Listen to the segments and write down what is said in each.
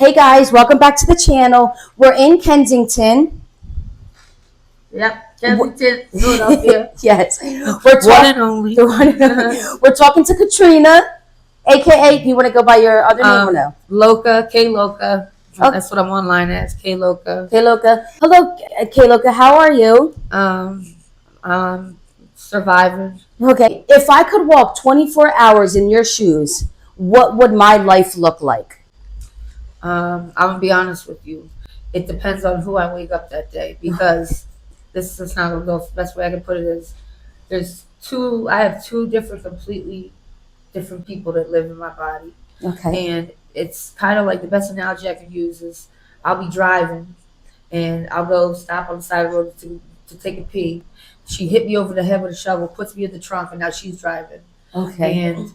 Hey guys, welcome back to the channel. We're in Kensington. Yep, Kensington, Philadelphia. Yes. One and only. We're talking to Katrina, aka, do you want to go by your other name or no? Loca, K Loca. Oh. That's what I'm online as, K Loca. K Loca. Hello, K Loca. How are you? Surviving. Okay. If I could walk 24 hours in your shoes, what would my life look like? I'm gonna be honest with you. It depends on who I wake up that day because this is not gonna go. The best way I can put it is I have two completely different people that live in my body. Okay. And it's kind of like the best analogy I can use is I'll be driving and I'll go stop on the side of the road to take a pee. She hit me over the head with a shovel, puts me in the trunk, and now she's driving. Okay. And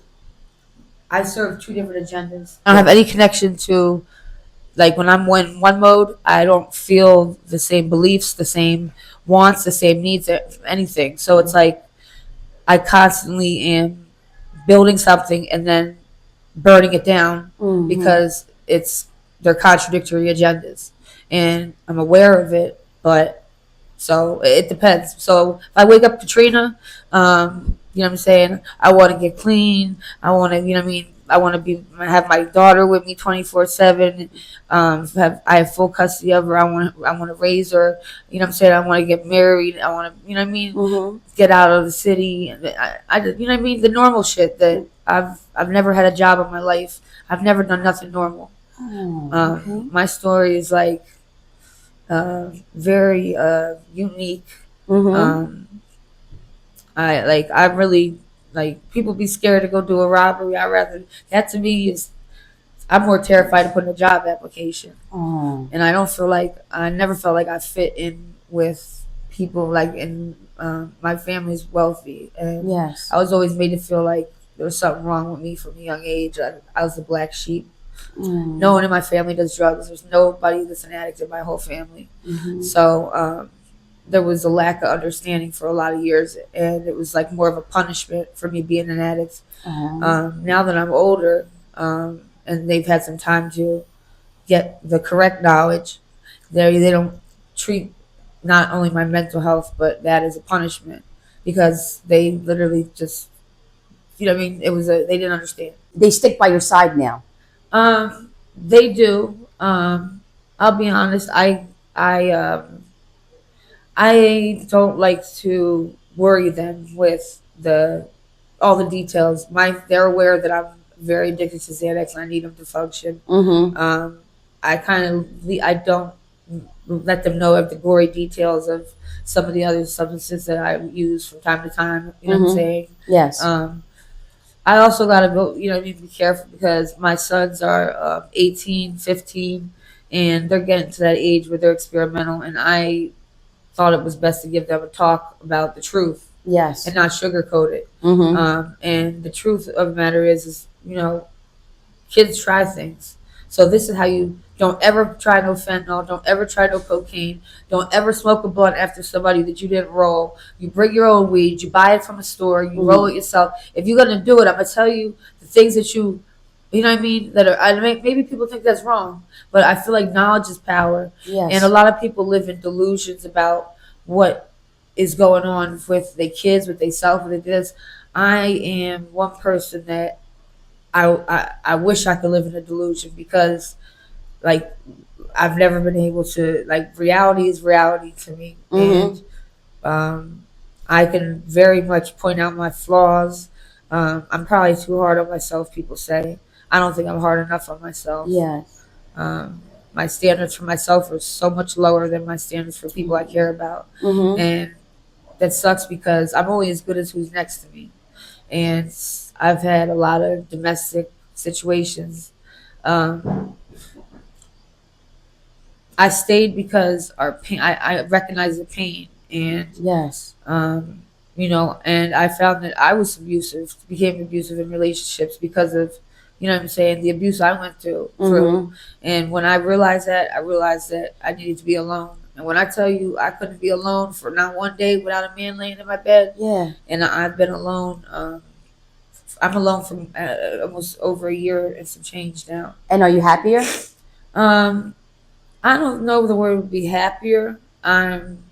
I serve two different agendas. I don't have any connection to, like, when I'm in one mode, I don't feel the same beliefs, the same wants, the same needs, anything. So it's like I constantly am building something and then burning it down because they're contradictory agendas. And I'm aware of it, but so it depends. So if I wake up Katrina, you know what I'm saying? I want to get clean. I want to, you know what I mean? I want to have my daughter with me 24/7. I have full custody of her. I want to raise her. You know what I'm saying? I want to get married. I want to, you know what I mean? Get out of the city. I you know what I mean? The normal shit that I've never had a job in my life. I've never done nothing normal. My story is like very unique. I'm really, like, people be scared to go do a robbery. That to me is, I'm more terrified to put in a job application. And I never felt like I fit in with people, like, in my family's wealthy. And Yes. I was always made to feel like there was something wrong with me from a young age. I was the black sheep. No one in my family does drugs. There's nobody that's an addict in my whole family. So there was a lack of understanding for a lot of years, and it was like more of a punishment for me being an addict. Now that I'm older, and they've had some time to get the correct knowledge, they don't treat not only my mental health, but that as a punishment, because they literally just, you know what I mean? They didn't understand. They stick by your side now. They do. I'll be honest. I don't like to worry them with all the details. They're aware that I'm very addicted to Xanax and I need them to function. I don't let them know of the gory details of some of the other substances that I use from time to time. You know what I'm saying? Yes. I also got to go, you know, need to be careful because my sons are 18, 15, and they're getting to that age where they're experimental, and I thought it was best to give them a talk about the truth. Yes. And not sugarcoat it. And the truth of the matter is, you know, kids try things. So this is how you don't ever try no fentanyl, don't ever try no cocaine, don't ever smoke a blunt after somebody that you didn't roll. You bring your own weed, you buy it from a store, you roll it yourself. If you're gonna do it, I'm gonna tell you the things that you know what I mean, that are, maybe people think that's wrong, but I feel like knowledge is power. Yes. And a lot of people live in delusions about what is going on with their kids, with themselves, with this. I am one person that I wish I could live in a delusion because, like, I've never been able to, like, reality is reality to me. And I can very much point out my flaws. I'm probably too hard on myself, people say. I don't think I'm hard enough on myself. Yes. My standards for myself are so much lower than my standards for people I care about. And that sucks because I'm only as good as who's next to me. And I've had a lot of domestic situations. I stayed because our pain. I recognize the pain, and Yes. you know, and I found that I was abusive, became abusive in relationships because of, you know what I'm saying, the abuse I went through. And when I realized that I needed to be alone. And when I tell you I couldn't be alone for not one day without a man laying in my bed, Yeah. and I've been alone. I'm alone for almost over a year and some change now. And are you happier? I don't know if the word would be happier. I'm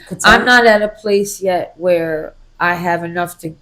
Content? not at a place yet where I have enough to.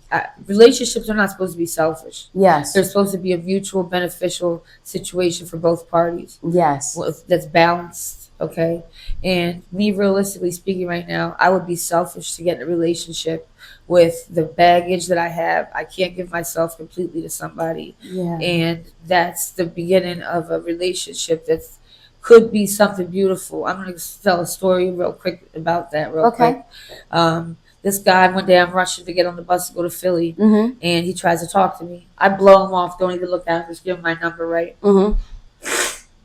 Relationships are not supposed to be selfish. Yes. They're supposed to be a mutual beneficial situation for both parties. Yes. That's balanced. Okay. And me, realistically speaking, right now, I would be selfish to get in a relationship with the baggage that I have. I can't give myself completely to somebody. Yeah. And that's the beginning of a relationship that's could be something beautiful. I'm going to tell a story real quick about that real Okay. quick. This guy, one day I'm rushing to get on the bus to go to Philly, Mm-hmm. and he tries to talk to me. I blow him off, don't even look at him, just give him my number, right? Mm-hmm.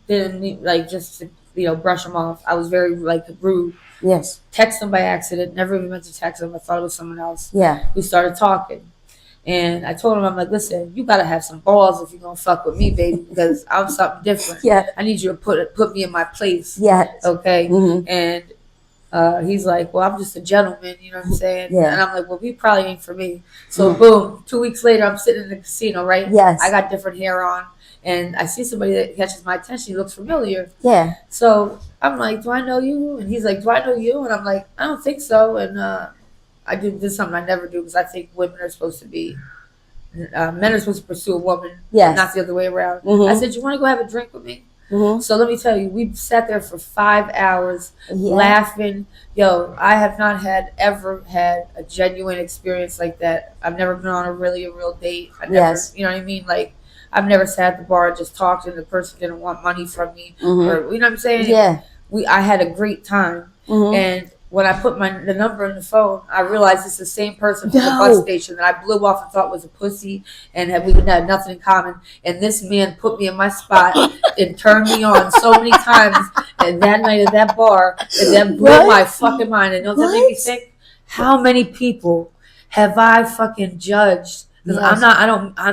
Then, like, just to, brush him off. I was very, like, rude. Yes. Text him by accident, never even meant to text him. I thought it was someone else. Yeah. We started talking. And I told him, I'm like, listen, you gotta have some balls if you're gonna fuck with me, baby, because I'm something different. Yeah. I need you to put me in my place. Yes. Okay. Mm-hmm. And he's like, well, I'm just a gentleman, you know what I'm saying? Yeah. And I'm like, well, he probably ain't for me. So boom, 2 weeks later, I'm sitting in the casino, right? Yes. I got different hair on, and I see somebody that catches my attention. He looks familiar. Yeah. So I'm like, do I know you? And he's like, do I know you? And I'm like, I don't think so. And I did something I never do because I think women are supposed to be. Men are supposed to pursue a woman, Yes. not the other way around. Mm-hmm. I said, you want to go have a drink with me? Mm-hmm. So let me tell you, we sat there for 5 hours Yeah. laughing. Yo, I have not ever had a genuine experience like that. I've never been on a real date. I never, Yes. you know what I mean? Like, I've never sat at the bar and just talked and the person didn't want money from me. Mm-hmm. Or, you know what I'm saying? Yeah. I had a great time. Mm-hmm. And when I put the number in the phone, I realized it's the same person from the No. bus station that I blew off and thought was a pussy, and we had nothing in common. And this man put me in my spot and turned me on so many times. And that night at that bar, and that blew What? my fucking mind. And you know what that made me think? How many people have I fucking judged? Because Yes. I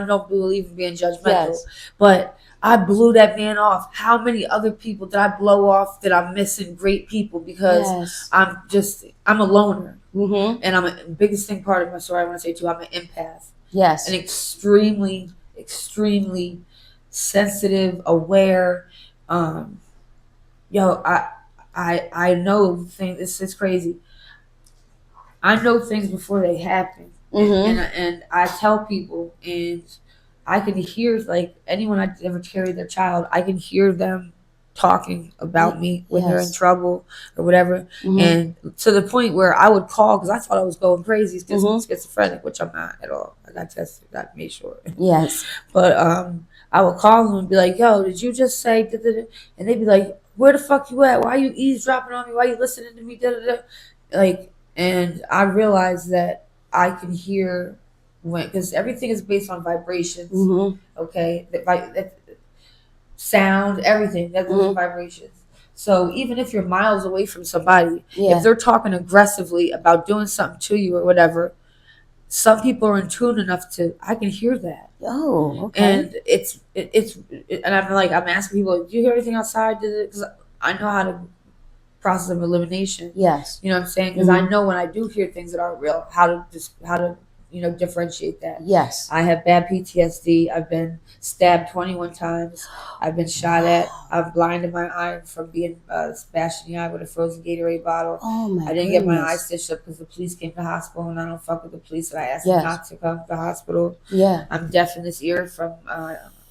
don't believe in being judgmental, Yes. but I blew that man off. How many other people did I blow off that I'm missing great people because Yes. I'm a loner. Mm-hmm. And biggest thing part of my story I want to say too, I'm an empath. Yes. An extremely, extremely sensitive, aware, I know things, it's crazy. I know things before they happen. Mm-hmm. And I tell people, and I can hear, like, anyone I ever carried their child, I can hear them talking about me when they're in Yes. trouble or whatever. Mm-hmm. And to the point where I would call because I thought I was going crazy, Mm-hmm. schizophrenic, which I'm not at all. I got tested, got made sure. Yes. But I would call them and be like, yo, did you just say da-da-da? And they'd be like, where the fuck you at? Why are you eavesdropping on me? Why are you listening to me? Da-da-da. Like, and I realized that I can hear because everything is based on vibrations. Mm-hmm. Okay, that sound, everything that goes Mm-hmm. vibrations. So even if you're miles away from somebody, Yeah. if they're talking aggressively about doing something to you or whatever, some people are in tune enough to I can hear that. Oh, okay. And and I'm asking people, do you hear anything outside? Because I know how to process of elimination. Yes. You know what I'm saying? Because I know when I do hear things that aren't real, how to differentiate that. Yes. I have bad PTSD. I've been stabbed 21 times. I've been shot at. I'm blind in my eye from being bashed in the eye with a frozen Gatorade bottle. Oh my I didn't get my goodness. eyes stitched up because the police came to the hospital, and I don't fuck with the police. And I asked Yes. them not to come to the hospital. Yeah. I'm deaf in this ear from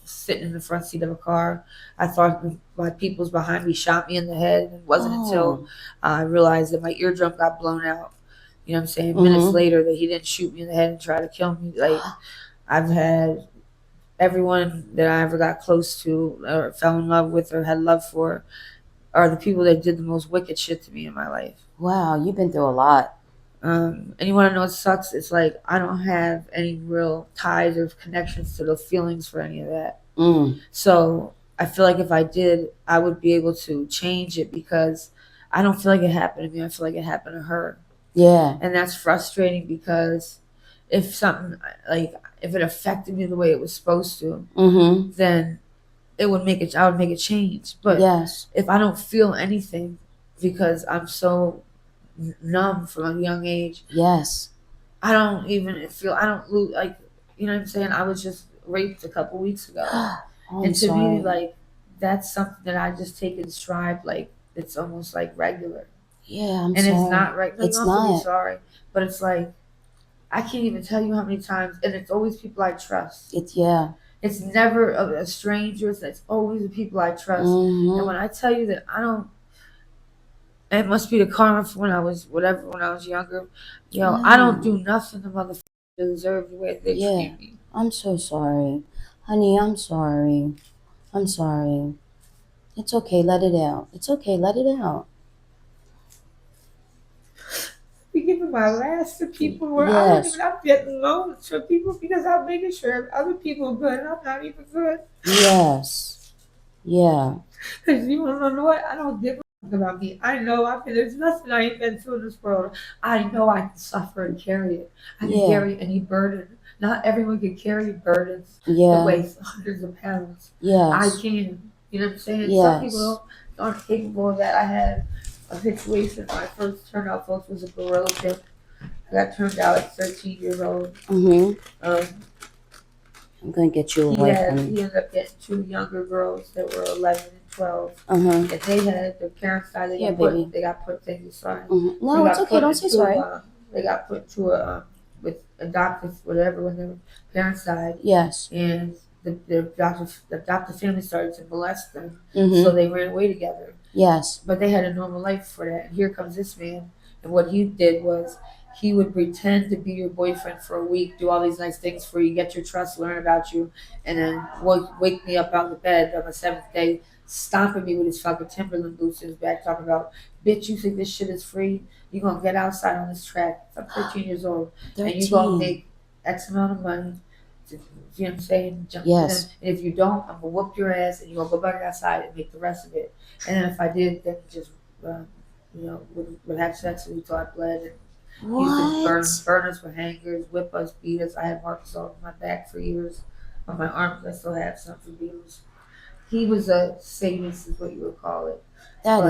sitting in the front seat of a car. I thought my peoples behind me shot me in the head. And it wasn't until I realized that my eardrum got blown out. You know what I'm saying? Mm-hmm. Minutes later, that he didn't shoot me in the head and try to kill me. Like, I've had everyone that I ever got close to or fell in love with or had love for are the people that did the most wicked shit to me in my life. Wow, you've been through a lot. And you want to know what sucks? It's like I don't have any real ties or connections to the feelings for any of that. Mm. So I feel like if I did, I would be able to change it because I don't feel like it happened to me. I feel like it happened to her. Yeah. And that's frustrating because if it affected me the way it was supposed to, Mm-hmm. then I would make a change. But Yes. if I don't feel anything because I'm so numb from a young age, Yes. I don't lose, like, you know what I'm saying? I was just raped a couple weeks ago. Oh, I'm And to sorry. me, like, that's something that I just take in stride, like it's almost like regular. Yeah, I'm And sorry. it's not right. No, you It's don't have to be not. sorry. But it's like, I can't even tell you how many times, and it's always people I trust. Yeah. It's never a stranger. It's always the people I trust. And when I tell you that I don't, it must be the karma from when I was whatever when I was younger. Yo, I don't do nothing to motherfuckers deserve the way they Yeah. treat me. I'm so sorry. Honey, I'm sorry. I'm sorry. It's okay, let it out. It's okay, let it out. Be giving my last to people where Yes. I'm getting loans for people because I'm making sure other people are good and I'm not even good. Yes. Yeah. Because you don't know what? I don't give a fuck about me. I know there's nothing I ain't been through in this world. I know I can suffer and carry it. I can carry any burden. Not everyone can carry burdens that Yeah. weigh hundreds of pounds. Yes. I can. You know what I'm saying? Yes. Some people aren't capable of that. I had a situation when I first turned out folks was a gorilla tip. I got turned out at 13 years old. I'm gonna get you a wife, honey. He ended up getting two younger girls that were 11 and 12. Uh-huh. And they had their parents died. They got put things aside. No, it's okay. Don't say sorry. They got put to a with adoptive whatever when their parents died. Yes. And the adoptive family started to molest them, so they ran away together. Yes. But they had a normal life for that. And here comes this man, and what he did was he would pretend to be your boyfriend for a week, do all these nice things for you, get your trust, learn about you, and then wake me up out of the bed on the seventh day, stomping me with his fucking Timberland boots in his back, talking about, bitch, you think this shit is free? You gonna get outside on this track. I'm 13 years old, 13. and you gonna make X amount of money. You know what I'm saying? Yes. And if you don't, I'm gonna whoop your ass, and you're gonna go back outside and make the rest of it. And then if I did, then just would have sex with me till I bled. And he used to burn us with hangers, whip us, beat us. I had marks on my back for years. On my arms, I still have some for beatings. He was a sadist, is what you would call it. That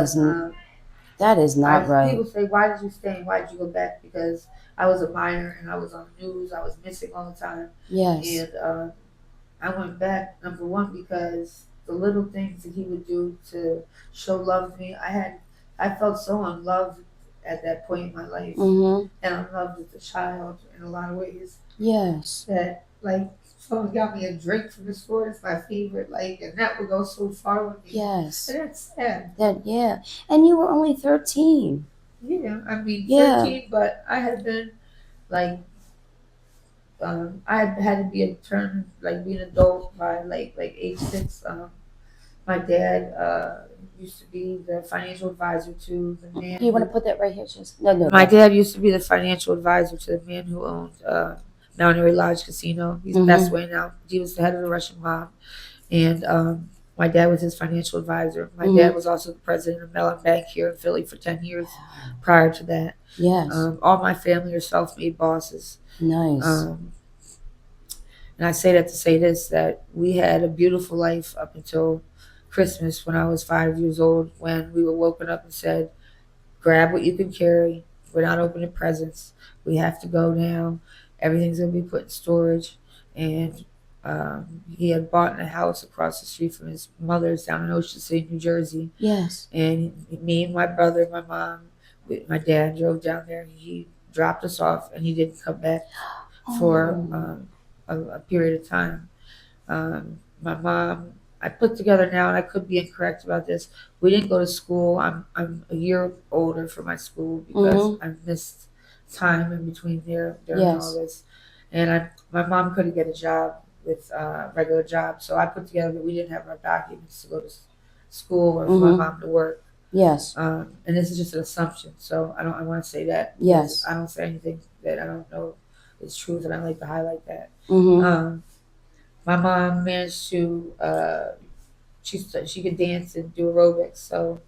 is not right. People say, "Why did you stay? Why did you go back?" Because I was a minor and I was on the news. I was missing all the time. Yes. And I went back, number one, because the little things that he would do to show love to me, I felt so unloved at that point in my life. And unloved as a child in a lot of ways. Yes. That, like, someone got me a drink from the store, it's my favorite, like, and that would go so far with me. Yes. And that's sad. And you were only 13. Yeah, I mean, 13, but I had been, like, I had to be be an adult by like age 6. My dad used to be the financial advisor to the man. Do you want to put that right here? No. My dad used to be the financial advisor to the man who owned Mount Lodge Casino. He's passed away now. He was the head of the Russian mob, and my dad was his financial advisor. My dad was also the president of Mellon Bank here in Philly for 10 years prior to that. Yes. All my family are self-made bosses. Nice. And I say that to say this, that we had a beautiful life up until Christmas when I was 5 years old, when we were woken up and said, grab what you can carry. We're not opening presents. We have to go now. Everything's going to be put in storage. And he had bought a house across the street from his mother's down in Ocean City, New Jersey. Yes. And me and my brother, my mom, my dad drove down there. He dropped us off and he didn't come back for a period of time. My mom, I put together now, and I could be incorrect about this. We didn't go to school. I'm a year older for my school because I missed time in between there during all this. And my mom couldn't get a job with regular job, so I put together that we didn't have our documents to go to school or for my mom to work. Yes. And this is just an assumption, so I want to say that. Yes. I don't say anything that I don't know is true, and I like to highlight that. My mom managed to she could dance and do aerobics, so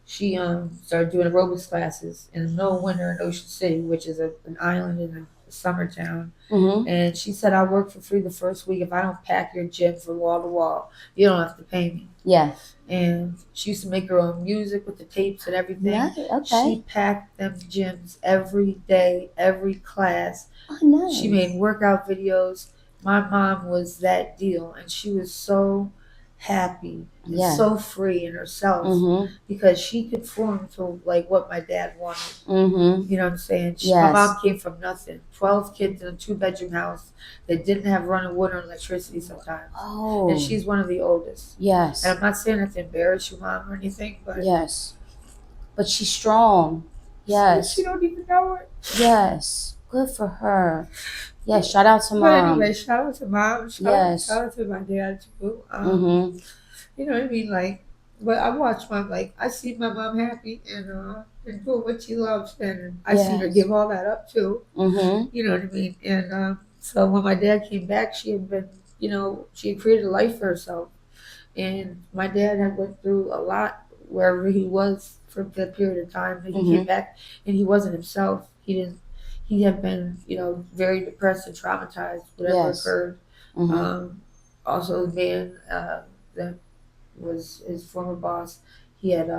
she started doing aerobics classes in the middle of winter in Ocean City, which is an island in a summer town. And she said, I'll work for free the first week if I don't pack your gym from wall to wall. You don't have to pay me. Yeah. And she used to make her own music with the tapes and everything. Nice. Okay. She packed them gyms every day, every class. Oh, nice. She made workout videos. My mom was that deal, and she was so happy and Yeah. so free in herself Mm-hmm. because she conformed to like what my dad wanted. Mm-hmm. You know what I'm saying? My Yes. mom came from nothing. 12 kids in a 2-bedroom house that didn't have running water and electricity sometimes. Oh. And she's one of the oldest. Yes. And I'm not saying that to embarrass you, Mom, or anything, but Yes. But she's strong. Yes. she don't even know it. Yes. Good for her. Yeah, shout out to But Mom. anyway, shout out to Mom. Yes. Shout out to my dad, too. Mm-hmm. You know what I mean? Like, but I watch my, like, I see my mom happy and doing what she loves. And I see her Yes. give all that up, too. Mm-hmm. You know what I mean? And so when my dad came back, she had been, she had created a life for herself. And my dad had went through a lot wherever he was for that period of time. And he Mm-hmm. came back and he wasn't himself. He had been, very depressed and traumatized, whatever Yes. occurred. Mm-hmm. Also, the man that was his former boss, he had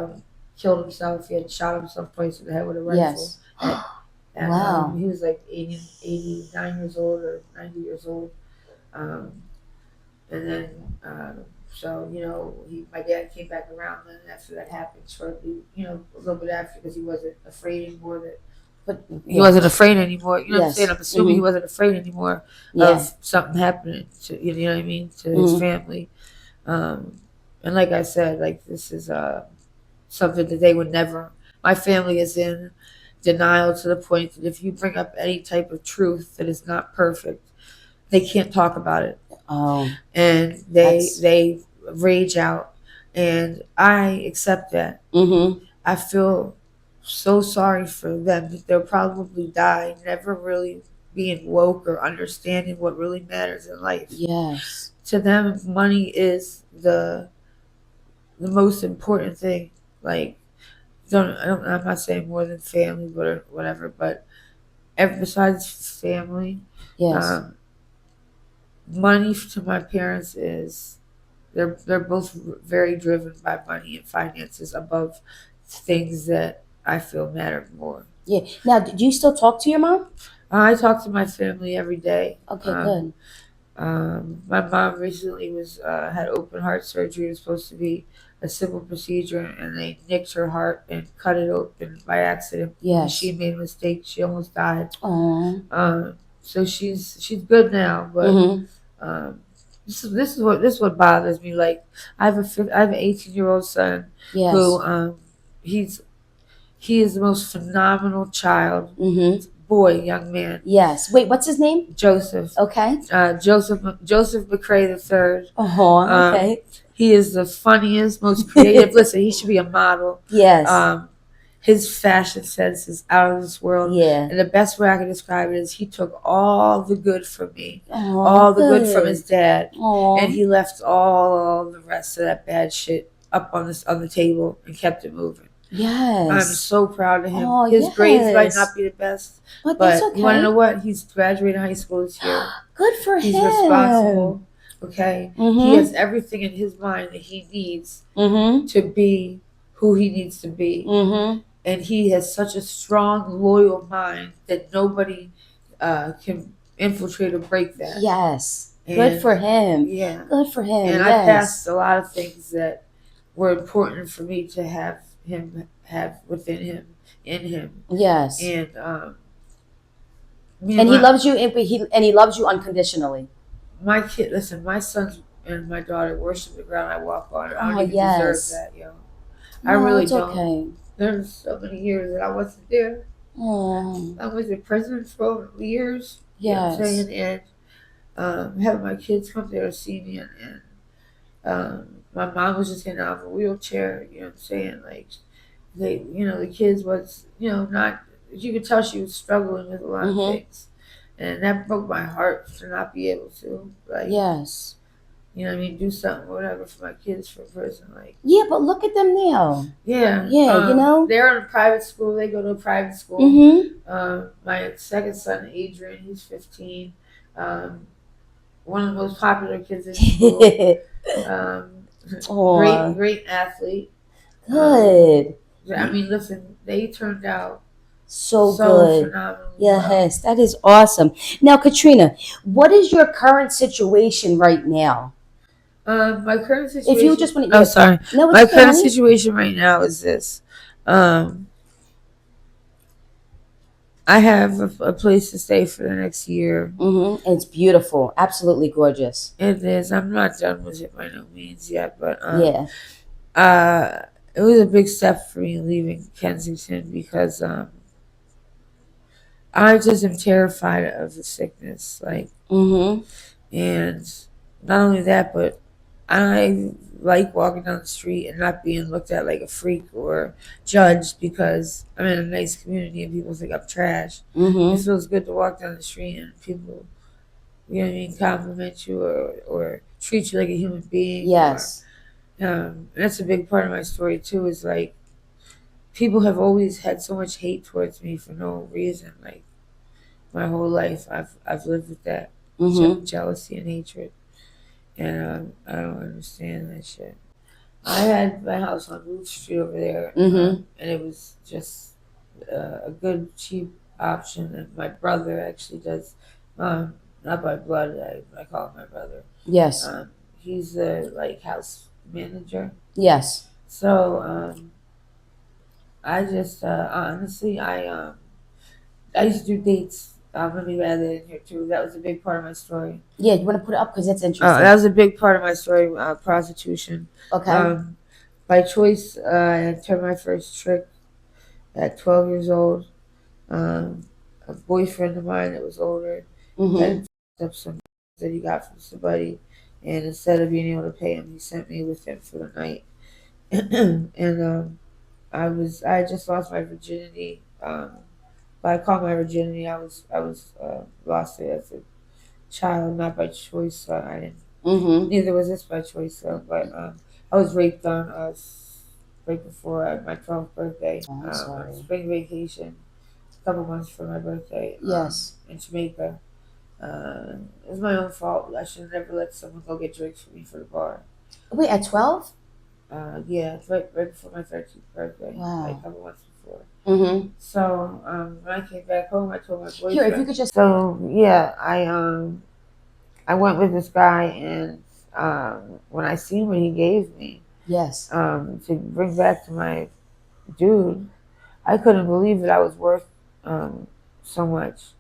killed himself. He had shot himself twice in the head with a rifle. Yes. And Wow. he was like 89 years old or 90 years old. Um, and then, so, my dad came back around then after that happened shortly, a little bit after because he wasn't afraid anymore But he wasn't afraid anymore. You know what I'm Yes. saying? I'm assuming he wasn't afraid anymore Yeah. of something happening to, you know what I mean, to his family. And like I said, like this is something that they would never. My family is in denial to the point that if you bring up any type of truth that is not perfect, they can't talk about it. Oh. And they rage out, and I accept that. Mm-hmm. I feel so sorry for them that they'll probably die never really being woke or understanding what really matters in life. Yes. To them, money is the most important thing. Like, I'm not saying more than family, but whatever. But besides family, Yes. money to my parents is they're both very driven by money and finances above things that I feel matter more. Yeah. Now, do you still talk to your mom? I talk to my family every day. Okay, good. My mom recently had open heart surgery. It was supposed to be a simple procedure, and they nicked her heart and cut it open by accident. Yes. She made a mistake. She almost died. Oh. So she's good now, but Mm-hmm. this is what bothers me. Like I have an 18-year-old son Yes. who he is the most phenomenal child, Mm-hmm. young man. Yes. Wait, what's his name? Joseph. Okay. Joseph McCrae III. Oh, okay. He is the funniest, most creative. Listen, he should be a model. Yes. His fashion sense is out of this world. Yeah. And the best way I can describe it is he took all the good from me, Oh, all the good from his dad, Oh. and he left all the rest of that bad shit up on the table and kept it moving. Yes. I'm so proud of him. Oh, His grades might yes. not be the best, But but that's okay. you want to know what? He's graduating high school this year. Good for He's him. responsible. Okay, Mm-hmm. he has everything in his mind that he needs Mm-hmm. to be who he needs to be, Mm-hmm. and he has such a strong, loyal mind that nobody can infiltrate or break that. Yes. And, good for him. Yeah. Good for him. And yes. I passed a lot of things that were important for me to have him have within him, in him. Yes. And he loves you. He loves you unconditionally. My kid, listen. My sons and my daughter worship the ground I walk on. I don't even deserve that, yo. I really don't. Okay. There's so many years that I wasn't there. Oh. I was in prison for years. Yes. You know what I'm saying? And having my kids come there to see me, and my mom was just getting out of a wheelchair. You know what I'm saying? Like the kids was, not. You could tell she was struggling with a lot of things, and that broke my heart to not be able to. Like, yes. You know what I mean? Do something, whatever, for my kids from prison. Like, yeah, but look at them now. Yeah. Yeah, they're in a private school. They go to a private school. Mm-hmm. My second son, Adrian, he's 15. One of the most popular kids in school. Great athlete. Good. I mean, listen, they turned out so good. Phenomenal. Yes, that is awesome. Now, Katrina, what is your current situation right now? My current situation. If you just want to, sorry. No, My it's okay, current honey. situation right now is this. I have a place to stay for the next year. Mm-hmm. It's beautiful, absolutely gorgeous. It is. I'm not done with it by no means yet, but Yeah. it was a big step for me leaving Kensington because I just am terrified of the sickness, like, Mm-hmm. and not only that, but I like walking down the street and not being looked at like a freak or judged because I'm in a nice community and people think I'm trash. Mm-hmm. It feels good to walk down the street and people, you know what I mean, compliment you or treat you like a human being. Yes. And that's a big part of my story too. Is like people have always had so much hate towards me for no reason. Like my whole life, I've lived with that Mm-hmm. jealousy and hatred, and I don't understand that shit. I had my house on Root Street over there, Mm-hmm. and it was just a good cheap option. And my brother actually does, not by blood. I call him my brother. Yes. He's the like house manager. Yes. So I just honestly I used to do dates. I'm gonna be added in here too. That was a big part of my story. Yeah, you want to put it up because that's interesting. That was a big part of my story. Prostitution. Okay. By choice, I turned my first trick at 12 years old. A boyfriend of mine that was older Mm-hmm. had up some that he got from somebody, and instead of being able to pay him, he sent me with him for the night. And I had just lost my virginity. But I called my virginity. I was lost it as a child, not by choice. So I didn't. Mm-hmm. Neither was this by choice, though. But I was raped on right before my 12th birthday. Oh, I'm sorry. On spring vacation, a couple months for my birthday. Yes. In Jamaica. It was my own fault. I should have never let someone go get drinks for me for the bar. Wait, at 12? Yeah, it's right before my 13th birthday. Wow. Like a couple months before. Mm-hmm. So when I came back home, I told my boyfriend. Here, if you could just. So yeah, I went with this guy, and when I seen what he gave me, Yes. to bring back to my dude, I couldn't believe that I was worth so much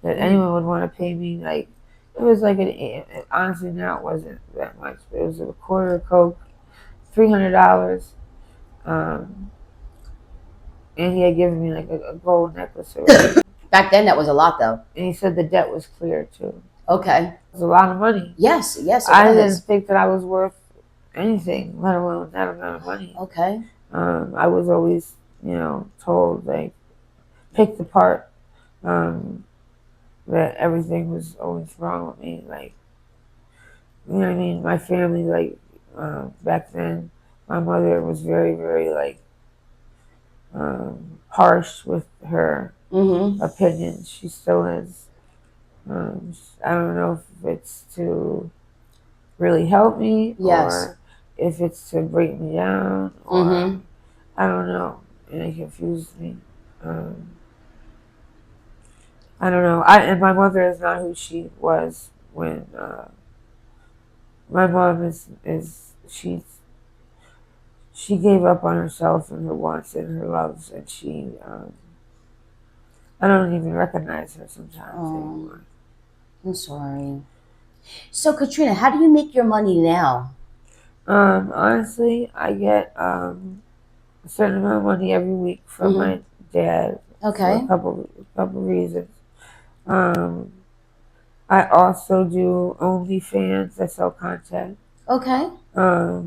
that anyone would want to pay me. Like it was like honestly now it wasn't that much, but it was a quarter of coke, $300. And he had given me like a gold necklace or whatever. Back then, that was a lot, though. And he said the debt was clear too. Okay. It was a lot of money. Yes. Yes. I didn't think that I was worth anything, let alone that amount of money. Okay. I was always, told like picked apart that everything was always wrong with me. Like, you know what I mean? My family, like back then, my mother was very, very like harsh with her opinions. She still is. I don't know if it's to really help me or if it's to break me down or I don't know. And it confused me. I don't know. And my mother is not who she was when my mom is she gave up on herself and her wants and her loves, and she I don't even recognize her sometimes anymore. I'm sorry. So Katrina, how do you make your money now? Honestly, I get a certain amount of money every week from my dad. Okay. For a couple reasons. I also do OnlyFans. I sell content. Okay. Let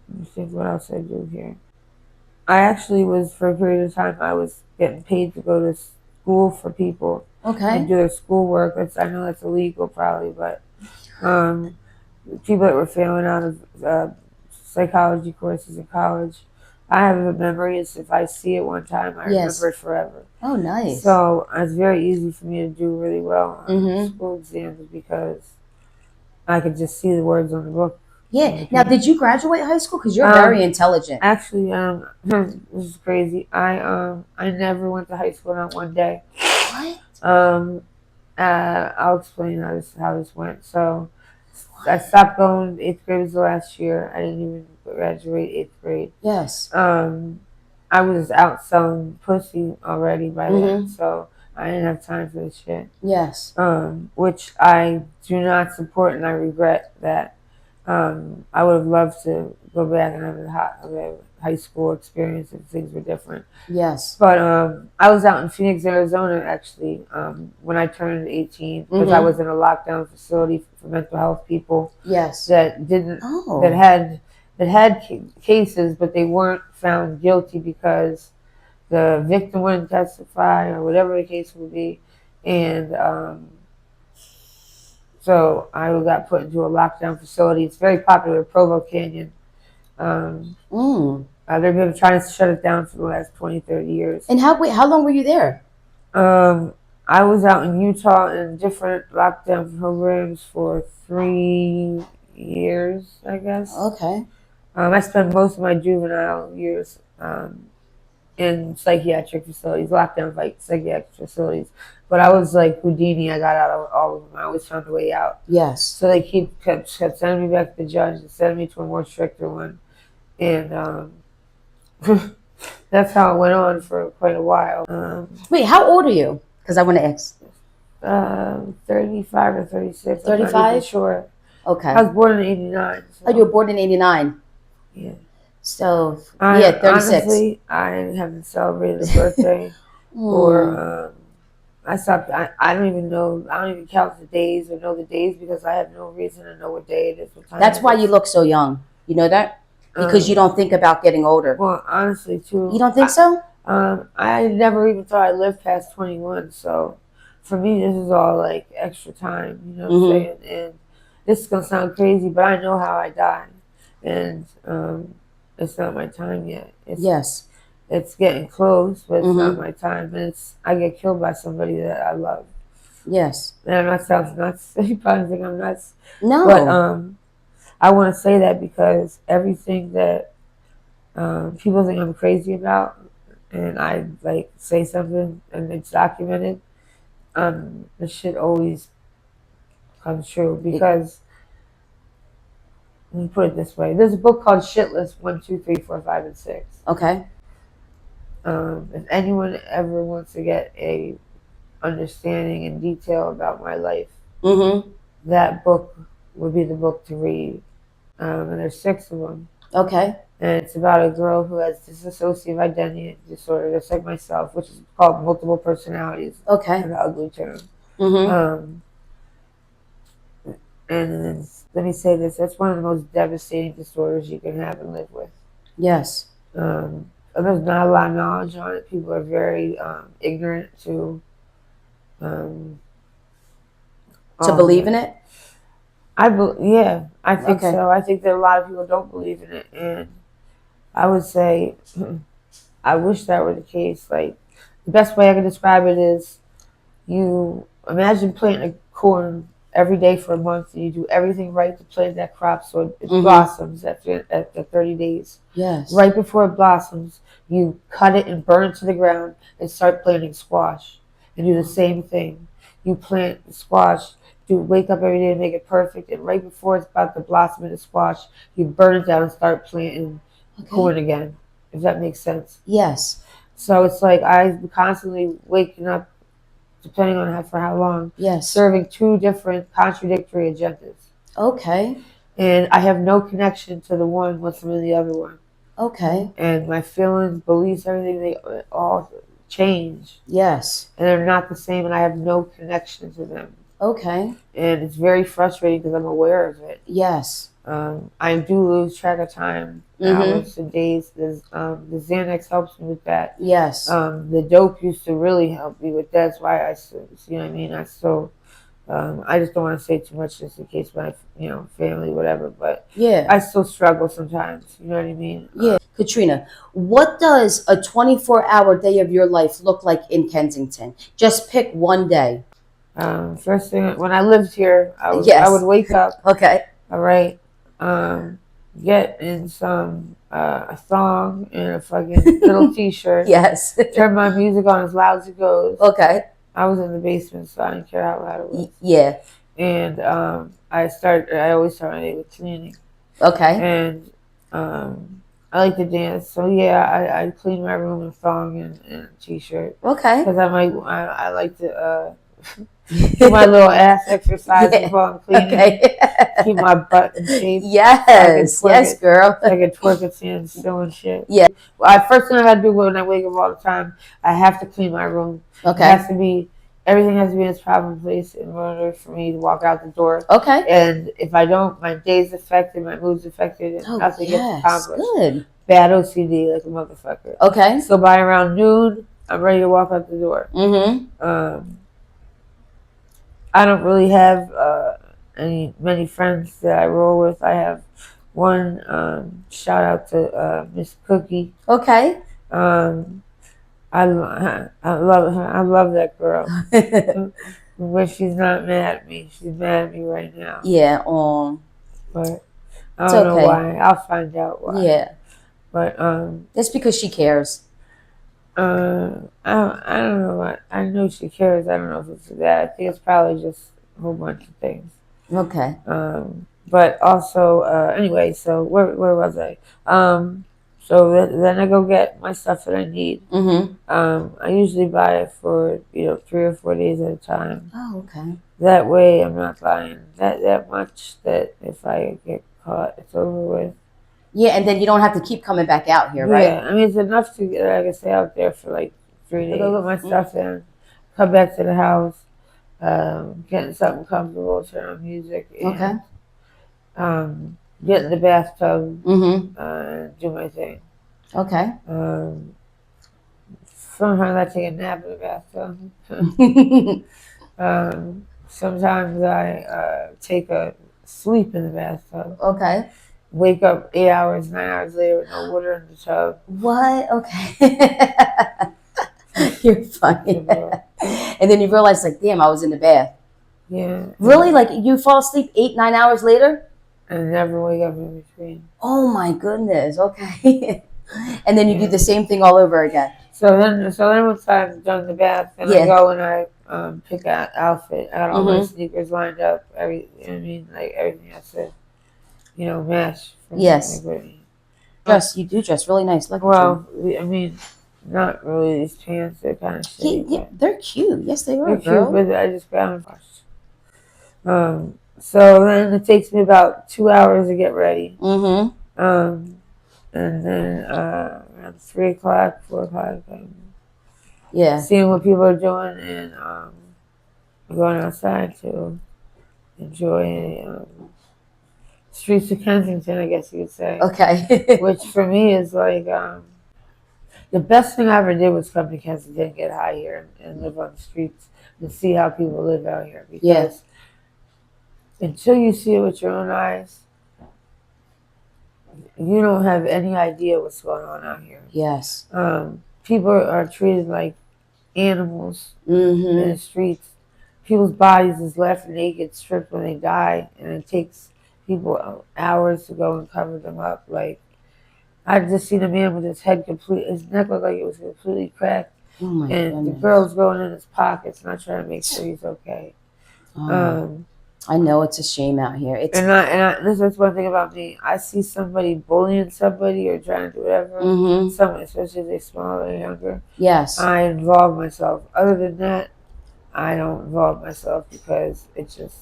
me think what else I do here. I actually was, for a period of time, I was getting paid to go to school for people. Okay. And do their schoolwork. I know that's illegal probably, but people that were failing out of psychology courses in college, I have a memory. If I see it one time, I remember it forever. Oh, nice. So it's very easy for me to do really well on school exams because I could just see the words on the book. Yeah. Now, did you graduate high school? Because you're very intelligent. Actually, this is crazy. I never went to high school, not one day. What? I'll explain how this went. So, I stopped going. 8th grade was the last year. I didn't even graduate 8th grade. Yes. I was out selling pussy already by then, Mhm. so I didn't have time for this shit. Yes. Which I do not support, and I regret that. I would have loved to go back and have a high school experience if things were different. Yes. But I was out in Phoenix, Arizona, actually, when I turned 18, because I was in a lockdown facility for mental health people Yes. that didn't Oh. that had cases, but they weren't found guilty because the victim wouldn't testify or whatever the case would be, and so I got put into a lockdown facility. It's very popular, Provo Canyon. They've been trying to shut it down for the last 20, 30 years. And how long were you there? I was out in Utah in different lockdown programs for 3 years, I guess. Okay. I spent most of my juvenile years in psychiatric facilities, lockdown psychiatric facilities. But I was like Houdini. I got out of all of them. I always found a way out. Yes. So they kept sending me back to the judge and sending me to a more stricter one. And that's how it went on for quite a while. Wait, how old are you? Because I want to ask. 35 or 36. 35? I'm not even sure. Okay. I was born in 89. So. Oh, you were born in 89. Yeah. So, 36. Honestly, I haven't celebrated a birthday. Or I stopped. I don't even know. I don't even count the days or know the days because I have no reason to know what day it is. What time That's it why is. you look so young. You know that? Because you don't think about getting older. Well, honestly, too. You don't think so? I never even thought I lived past 21. So, for me, this is all like extra time. You know what I'm saying? And this is gonna sound crazy, but I know how I die, and it's not my time yet. It's getting close, but it's not my time. And I get killed by somebody that I love. Yes. And I'm not sounds nuts. You probably think I'm nuts. No. But I want to say that because everything that people think I'm crazy about, and I like say something and it's documented, the shit always comes true. Because let me put it this way: there's a book called Shit List 1, 2, 3, 4, 5, and 6. Okay. If anyone ever wants to get a understanding and detail about my life, that book would be the book to read. And there's 6 of them. Okay. And it's about a girl who has dissociative identity disorder, just like myself, which is called multiple personalities. Okay. An ugly term. And then, let me say this: that's one of the most devastating disorders you can have and live with. Yes. There's not a lot of knowledge on it. People are very ignorant to believe in it. I think so. I think that a lot of people don't believe in it, and I would say I wish that were the case. Like, the best way I can describe it is, you imagine planting corn every day for a month, and you do everything right to plant that crop so it blossoms after 30 days. Yes. Right before it blossoms, you cut it and burn it to the ground and start planting squash. And do the same thing. You plant the squash, wake up every day and make it perfect, and right before it's about to blossom into squash, you burn it down and start planting corn again, if that makes sense. Yes. So it's like I'm constantly waking up, depending on for how long, serving 2 different contradictory agendas. Okay. And I have no connection to the one once I'm in the other one. Okay. And my feelings, beliefs, everything, they all change. Yes. And they're not the same, and I have no connection to them. Okay. And it's very frustrating because I'm aware of it. Yes. I do lose track of time, hours and days. The Xanax helps me with that. Yes. The dope used to really help me with that. That's why I still, you know what I mean? I still, I just don't want to say too much just in case my, family, whatever. But I still struggle sometimes. You know what I mean? Yeah. Katrina, what does a 24-hour day of your life look like in Kensington? Just pick one day. First thing, when I lived here, I would wake up. Okay. All right. Get in some a thong and a fucking little t-shirt. Yes. Turn my music on as loud as it goes. Okay. I was in the basement, so I didn't care how loud it was. Yeah. and I always start my day with cleaning. Okay. And I like to dance, so yeah, I clean my room in thong and a t-shirt. Okay. Because I like to do my little ass exercises while I'm cleaning. Okay. Keep my butt in shape. Yes. So Yes, girl. So I can twerk and stand still and shit. Yeah. Well, first thing I gotta do when I wake up all the time, I have to clean my room. Okay. It has to be, everything has to be in its proper place in order for me to walk out the door. Okay. And if I don't, my day's affected, my mood's affected, and nothing gets accomplished. Good. Bad OCD like a motherfucker. Okay. So by around noon, I'm ready to walk out the door. Mm-hmm. I don't really have many friends that I roll with. I have one, shout out to Miss Cookie. Okay. I love her. I love that girl. But she's not mad at me. She's mad at me right now. Yeah. But I don't know why. I'll find out why. Yeah. But it's because she cares. I don't know what. I know she cares. I don't know if it's that. I think it's probably just a whole bunch of things. Okay. But also, anyway, so where was I? So then I go get my stuff that I need. I usually buy it for 3 or 4 days at a time. Oh, okay. That way, I'm not buying that much. That if I get caught, it's over with. Yeah, and then you don't have to keep coming back out here, right? Yeah, I mean it's enough to get. I can stay out there for like 3 days. Go get my stuff in, come back to the house, getting something comfortable, turn on music. And, get in the bathtub, do my thing. Okay. Sometimes I take a nap in the bathtub. Sometimes I take a sleep in the bathtub. Okay. Wake up 8 hours, 9 hours later with no water in the tub. What? Okay. You're funny. And then you realize, like, damn, I was in the bath. Yeah. Really? Like, you fall asleep 8, 9 hours later? And never wake up in between. Oh my goodness. Okay. And then you do the same thing all over again. So then once I'm done the bath, then I go and I pick out outfit. I got all my sneakers lined up. Like everything has to, match. Yes. You do dress really nice. Look at you. I mean, not really these pants. They're kind of shitty. Yeah, they're cute. Yes, they are. They're girl. cute, but I just got them. So then it takes me about 2 hours to get ready. And then around 3 o'clock, 4 o'clock, seeing what people are doing and going outside to enjoy streets of Kensington, I guess you could say. Okay. Which for me is like the best thing I ever did was come to Kensington, get high here, and live on the streets and see how people live out here. Because until you see it with your own eyes, you don't have any idea what's going on out here. Yes. People are treated like animals in the streets. People's bodies is left naked, stripped when they die, and it takes people hours to go and cover them up. Like, I just seen a man with his neck looked like it was completely cracked. Oh my goodness. The girl's going in his pockets, not trying to make sure he's okay. I know it's a shame out here. This is one thing about me. I see somebody bullying somebody or trying to do whatever, someone, especially if they're smaller or younger. Yes. I involve myself. Other than that, I don't involve myself because it's just.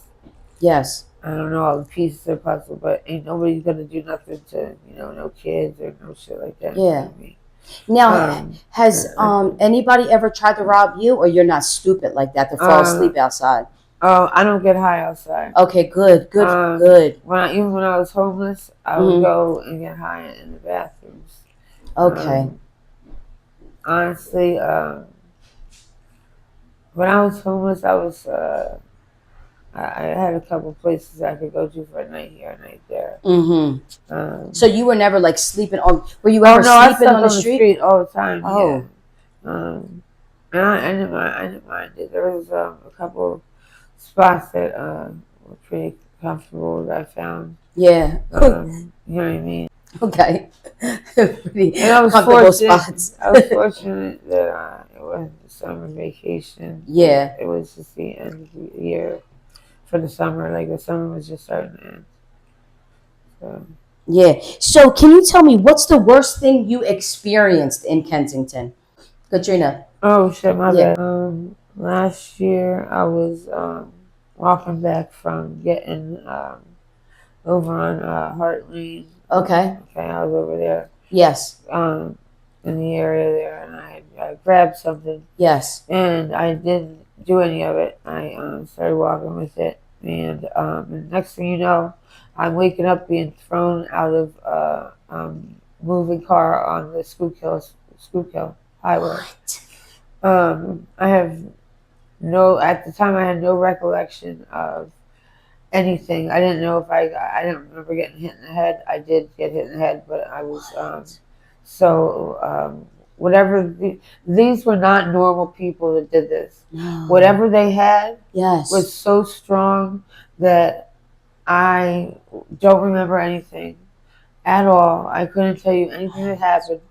Yes. I don't know all the pieces of the puzzle, but ain't nobody gonna do nothing to no kids or no shit like that. Yeah. Now, has anybody ever tried to rob you, or you're not stupid like that to fall asleep outside? Oh, I don't get high outside. Okay, good. Even when I was homeless, I would go and get high in the bathrooms. Okay. Honestly, when I was homeless, I had a couple places I could go to for a night here, a night there. So you were never like sleeping on? Were you ever sleeping on the street all the time? Oh. Yeah. And I didn't mind it. There was a couple spots that were pretty comfortable that I found. Yeah. You know what I mean? Okay. Pretty and I was comfortable spots. I was fortunate that it wasn't the summer vacation. Yeah. It was just the end of the year for the summer. Like the summer was just starting to end. So. Yeah. So can you tell me what's the worst thing you experienced in Kensington, Katrina? Oh shit, my Yeah. bad. Last year I was walking back from getting over on Hartley. Okay. Okay, I was over there. Yes. In the area there, and I grabbed something. Yes. And I didn't do any of it. I started walking with it, and the next thing you know, I'm waking up being thrown out of moving car on the Schuylkill Highway. What? I have at the time I had no recollection of anything. I didn't know if I didn't remember getting hit in the head. I did get hit in the head, but I was whatever. These were not normal people that did this. No. Whatever they had Yes. was so strong that I don't remember anything at all. I couldn't tell you anything that happened.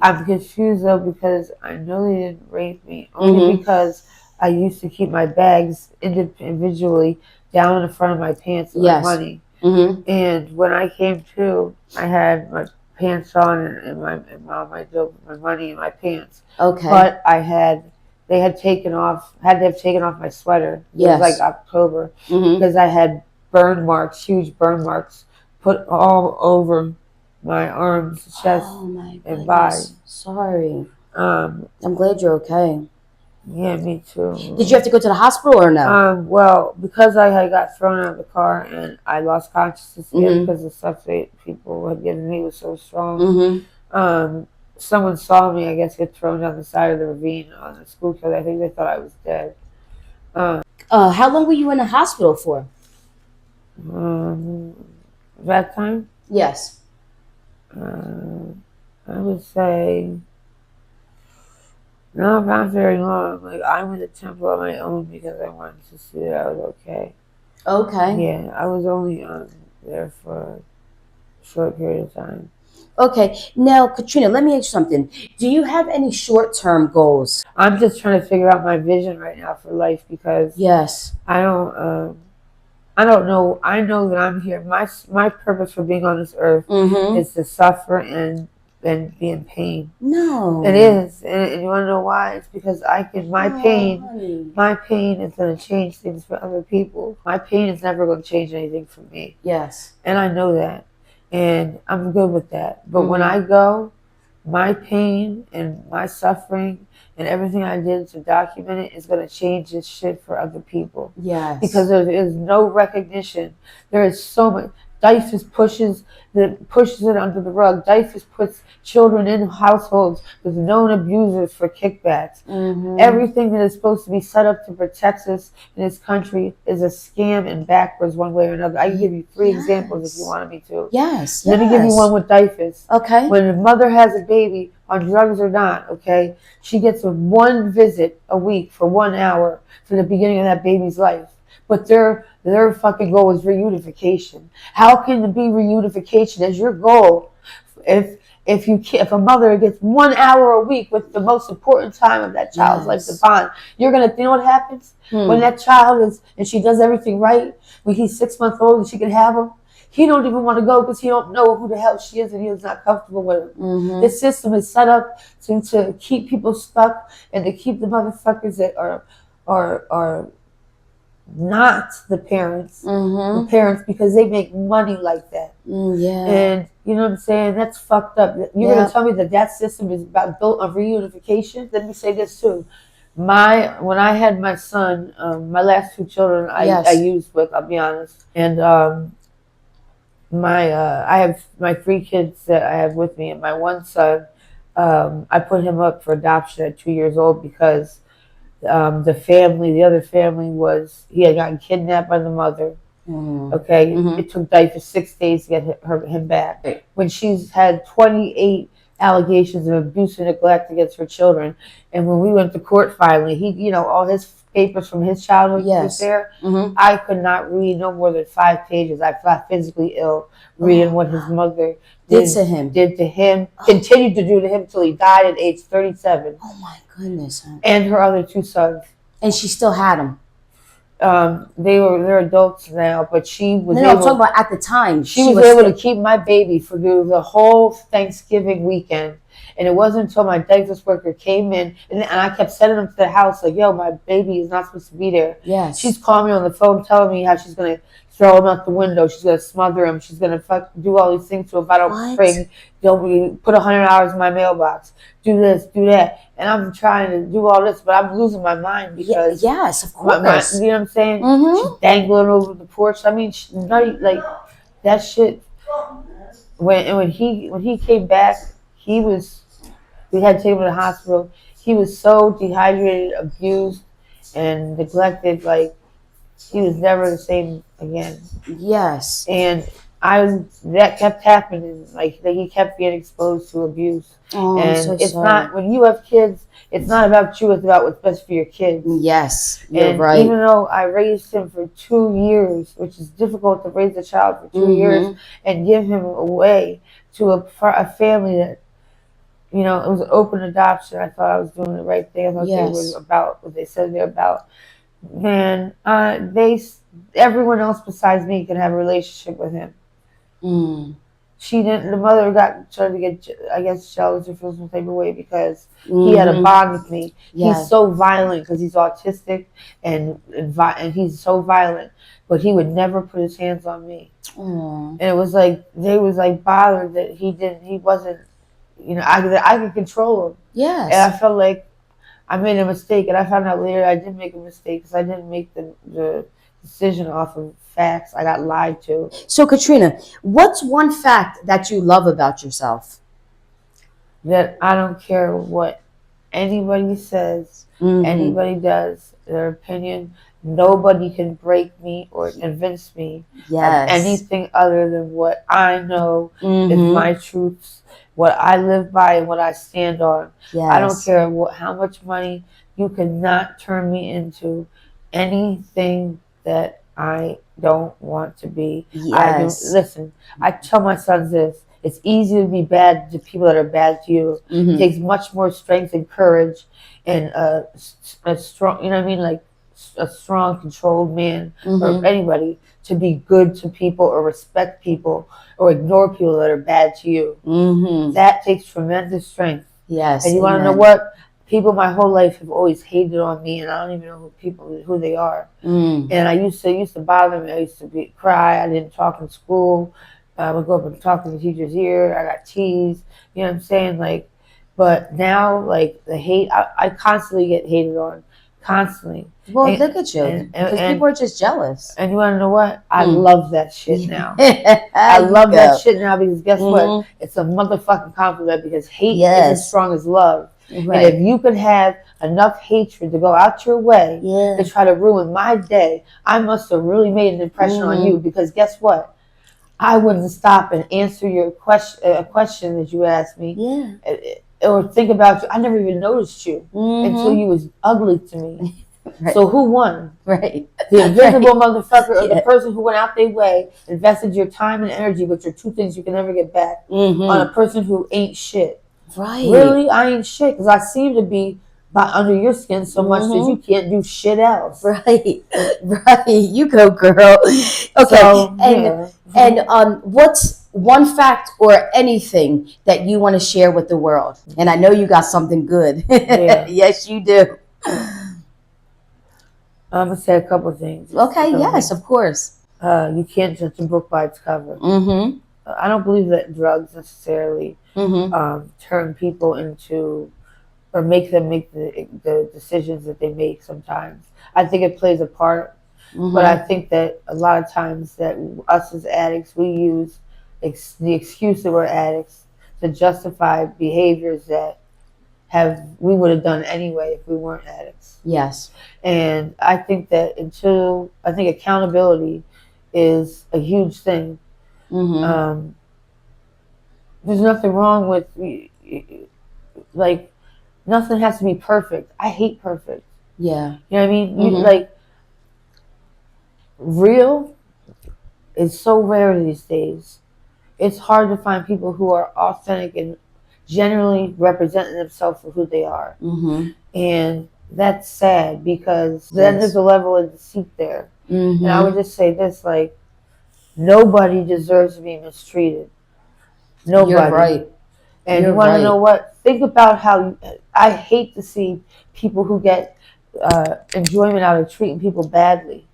I'm confused though because I know they didn't rape me, only because I used to keep my bags individually down in the front of my pants with my money. And when I came to, I had my pants on and my money in my pants. Okay. But they had to have taken off my sweater. It was like October because I had burn marks, huge burn marks, put all over my arms, chest, and body. Sorry. I'm glad you're okay. Yeah, me too. Did you have to go to the hospital or no? Well, because I had got thrown out of the car and I lost consciousness again because the stuff that people had given me was so strong. Someone saw me, I guess, get thrown down the side of the ravine on the Schuylkill. I think they thought I was dead. How long were you in the hospital for? That time? Yes. I would say no, not very long. Like I went to temple on my own because I wanted to see that I was okay. Okay. Yeah, I was only there for a short period of time. Okay. Now, Katrina, let me ask you something. Do you have any short-term goals? I'm just trying to figure out my vision right now for life because I don't know. I know that I'm here. My purpose for being on this earth is to suffer and be in pain. No. It is. And you want to know why? It's because my pain is going to change things for other people. My pain is never going to change anything for me. Yes. And I know that. And I'm good with that. But when I go, my pain and my suffering and everything I did to document it is going to change this shit for other people. Yes. Because there is no recognition. There is so much. DIFUS pushes it under the rug. DIFUS puts children in households with known abusers for kickbacks. Everything that is supposed to be set up to protect us in this country is a scam and backwards one way or another. I can give you 3 examples if you wanted me to. Yes. Let me give you one with DIFUS. Okay. When a mother has a baby, on drugs or not, okay, she gets one visit a week for 1 hour for the beginning of that baby's life. But their fucking goal is reunification. How can it be reunification as your goal if a mother gets 1 hour a week with the most important time of that child's life, the bond? You're gonna think what happens when that child and she does everything right, when he's 6 months old and she can have him. He don't even want to go because he don't know who the hell she is and he is not comfortable with her. This system is set up to keep people stuck and to keep the motherfuckers that are not the parents, because they make money like that. And you know what I'm saying? That's fucked up. You're gonna tell me that system is built on reunification? Let me say this too. When I had my son, my last 2 children, I used with. I'll be honest, and I have my 3 kids that I have with me, and my one son, I put him up for adoption at 2 years old because the other family he had gotten kidnapped by the mother. Okay, it took DIFUS 6 days to get him back. When she's had 28 allegations of abuse and neglect against her children, and when we went to court finally, all his papers from his childhood was there. I could not read no more than 5 pages. I felt physically ill reading what his mother did to him, continued to do to him until he died at age 37. Oh my goodness. And her other 2 sons. And she still had him. they're adults now, but she was I'm talking about at the time. She was able to keep my baby for the whole Thanksgiving weekend. And it wasn't until my diapers worker came in, and I kept sending them to the house, like, yo, my baby is not supposed to be there. Yes. She's calling me on the phone telling me how she's going to throw him out the window. She's going to smother him. She's going to do all these things to him. If I don't put $100 in my mailbox. Do this, do that. And I'm trying to do all this, but I'm losing my mind because... Yes, of course. You know what I'm saying? Mm-hmm. She's dangling over the porch. I mean, like, that shit... When he came back, we had to take him to the hospital. He was so dehydrated, abused, and neglected. Like, he was never the same again. Yes. And that kept happening. Like, he kept being exposed to abuse. Oh, and I'm so it's sorry. not, when you have kids, it's not about you. It's about what's best for your kids. Yes, you're and right. Even though I raised him for 2 years, which is difficult to raise a child for 2 years and give him away to a family that, you know, it was an open adoption. I thought I was doing the right thing. I thought they were about what they said they're about. Man, everyone else besides me can have a relationship with him. She didn't. The mother tried to get, I guess, jealous or feel some type of way because he had a bond with me. Yes. He's so violent because he's autistic and he's so violent, but he would never put his hands on me. And it was like they was like bothered that he wasn't, you know, I could control him. Yes. And I felt like I made a mistake, and I found out later I did make a mistake because I didn't make the decision off of facts. I got lied to. So, Katrina, what's one fact that you love about yourself? That I don't care what anybody says, anybody does, their opinion. Nobody can break me or convince me of anything other than what I know is my truths, what I live by, and what I stand on. Yes. I don't care how much money. You cannot turn me into anything that I don't want to be. Yes. Listen, I tell my sons this. It's easy to be bad to people that are bad to you. It takes much more strength and courage and a strong, you know what I mean, like a strong, controlled man or anybody to be good to people or respect people or ignore people that are bad to you. That takes tremendous strength. Yes. And you want to know what? People my whole life have always hated on me, and I don't even know who they are. And I used to bother me. I used to cry. I didn't talk in school. I would go up and talk in the teacher's ear. I got teased. You know what I'm saying? Like, but now, like, the hate, I constantly get hated on. Constantly. Well, look at you. Because people are just jealous. And you want to know what? I love that shit now. I love that shit now because guess what? It's a motherfucking compliment because hate is as strong as love. Right. And if you could have enough hatred to go out your way to try to ruin my day, I must have really made an impression on you because guess what? I wouldn't stop and answer your question that you asked me. Or think about you. I never even noticed you until you was ugly to me. Right. So who won? Right. The invisible motherfucker or the person who went out their way, invested your time and energy, which are two things you can never get back, on a person who ain't shit. Right. Really? I ain't shit because I seem to be under your skin so much that you can't do shit else. Right. Right. You go, girl. Okay. So, and what's one fact or anything that you want to share with the world? And I know you got something good. Yes, you do. I'm going to say a couple of things. Okay, yes, of course. You can't judge a book by its cover. I don't believe that drugs necessarily turn people into or make them make the decisions that they make sometimes. I think it plays a part. But I think that a lot of times that us as addicts, we use the excuse that we're addicts to justify behaviors that we would have done anyway if we weren't addicts. Yes. And I think that accountability is a huge thing. There's nothing wrong with, like, nothing has to be perfect. I hate perfect. Yeah. You know what I mean? Like, real is so rare these days. It's hard to find people who are authentic and generally representing themselves for who they are. And that's sad, because then there's a level of deceit there. Mm-hmm. And I would just say this, like, nobody deserves to be mistreated. Nobody. You're right. And you want to know what? Think about how I hate to see people who get enjoyment out of treating people badly.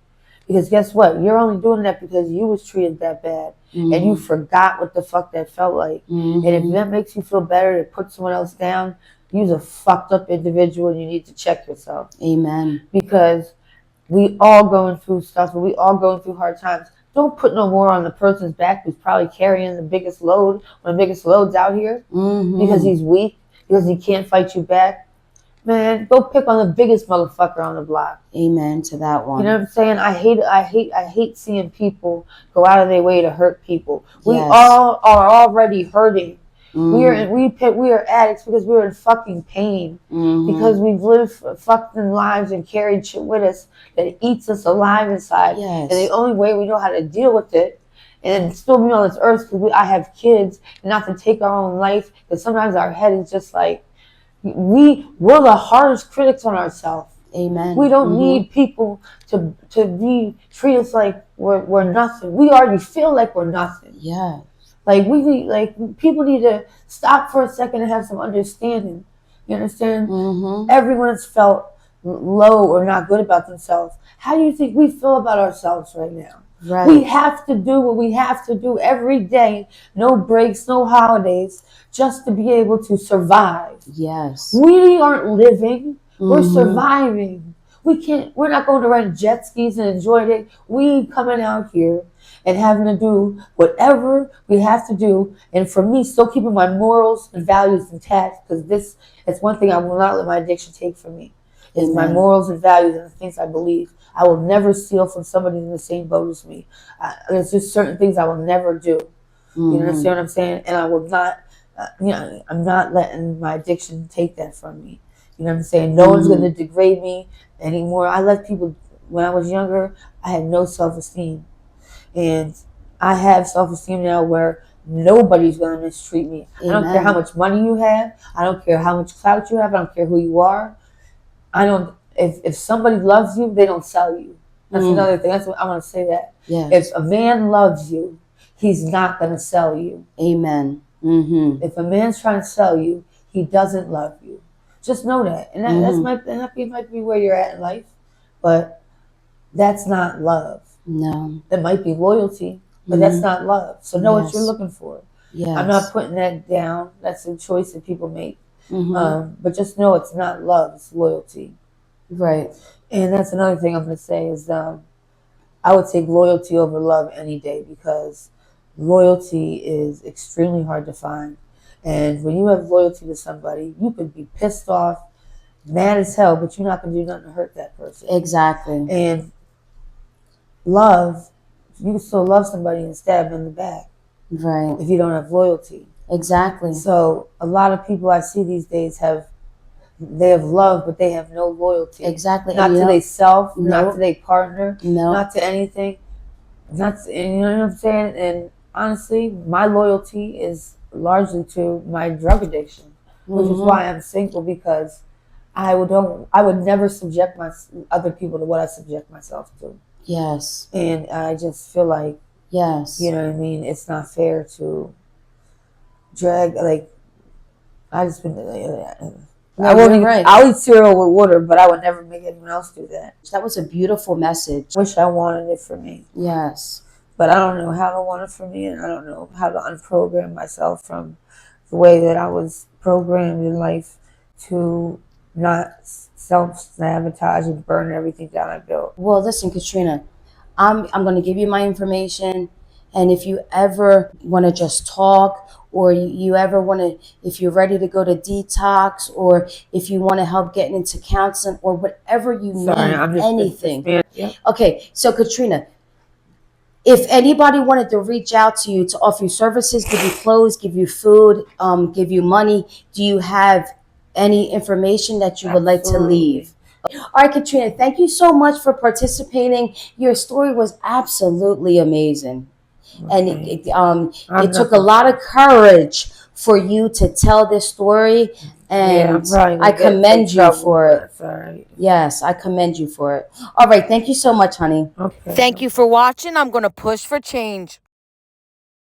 Because guess what? You're only doing that because you was treated that bad. Mm-hmm. And you forgot what the fuck that felt like. Mm-hmm. And if that makes you feel better to put someone else down, you're a fucked up individual and you need to check yourself. Amen. Because we all going through stuff and we all going through hard times. Don't put no more on the person's back who's probably carrying the biggest load, when the biggest load's out here. Mm-hmm. Because he's weak, because he can't fight you back. Man, go pick on the biggest motherfucker on the block. Amen to that one. You know what I'm saying? I hate seeing people go out of their way to hurt people. We all are already hurting. Mm-hmm. We are addicts because we're in fucking pain. Mm-hmm. Because we've lived fucking lives and carried shit with us that eats us alive inside. Yes. And the only way we know how to deal with it and still be on this earth, because I have kids, and not to take our own life, because sometimes our head is just like, we're the hardest critics on ourselves. Amen. We don't need people to treat us like we're nothing. We already feel like we're nothing. Yeah. Like people need to stop for a second and have some understanding. You understand? Mm-hmm. Everyone's felt low or not good about themselves. How do you think we feel about ourselves right now? Right. We have to do what we have to do every day. No breaks, no holidays, just to be able to survive. Yes. We aren't living. Mm-hmm. We're surviving. We're not going to rent jet skis and enjoy it. We coming out here and having to do whatever we have to do. And for me, still keeping my morals and values intact, because it's one thing I will not let my addiction take from me. Is my morals and values and the things I believe. I will never steal from somebody in the same boat as me. There's just certain things I will never do. Mm-hmm. You understand what I'm saying? And I will not, I'm not letting my addiction take that from me. You know what I'm saying? No one's going to degrade me anymore. I let people, when I was younger, I had no self-esteem. And I have self-esteem now where nobody's going to mistreat me. Amen. I don't care how much money you have. I don't care how much clout you have. I don't care who you are. If somebody loves you, they don't sell you. That's another thing. That's what I want to say that. Yes. If a man loves you, he's not going to sell you. Amen. Mm-hmm. If a man's trying to sell you, he doesn't love you. Just know that. And that might be where you're at in life, but that's not love. No. It might be loyalty, but that's not love. So know what you're looking for. Yes. I'm not putting that down. That's a choice that people make. Mm-hmm. But just know it's not love, it's loyalty. Right. And that's another thing I'm going to say is I would take loyalty over love any day, because loyalty is extremely hard to find. And when you have loyalty to somebody, you could be pissed off, mad as hell, but you're not going to do nothing to hurt that person. Exactly. And love, you can still love somebody and stab them in the back. Right. If you don't have loyalty. Exactly. So a lot of people I see these days have love, but they have no loyalty. Exactly. Not to themselves, not to their partner, not to anything. You know what I'm saying? And honestly, my loyalty is largely to my drug addiction, which is why I'm single, because I would never subject other people to what I subject myself to. Yes. And I just feel like, yes, you know what I mean? It's not fair to drag, like, I just been, I'll eat cereal with water, but I would never make anyone else do that. That was a beautiful message. Wish I wanted it for me. Yes. But I don't know how to want it for me, and I don't know how to unprogram myself from the way that I was programmed in life to not self-sabotage and burn everything down I built. Well, listen, Katrina, I'm going to give you my information, and if you ever want to just talk, or you ever want to, if you're ready to go to detox, or if you want to help getting into counseling, or whatever you need, anything. Okay, so Katrina, if anybody wanted to reach out to you to offer you services, give you clothes, give you food, give you money, do you have any information that you would like to leave? All right, Katrina, thank you so much for participating. Your story was absolutely amazing. And it took a lot of courage for you to tell this story. And probably I gonna get in commend you trouble, for but it. it's all right. Yes, I commend you for it. All right, thank you so much, honey. Okay. Thank you for watching. I'm going to push for change.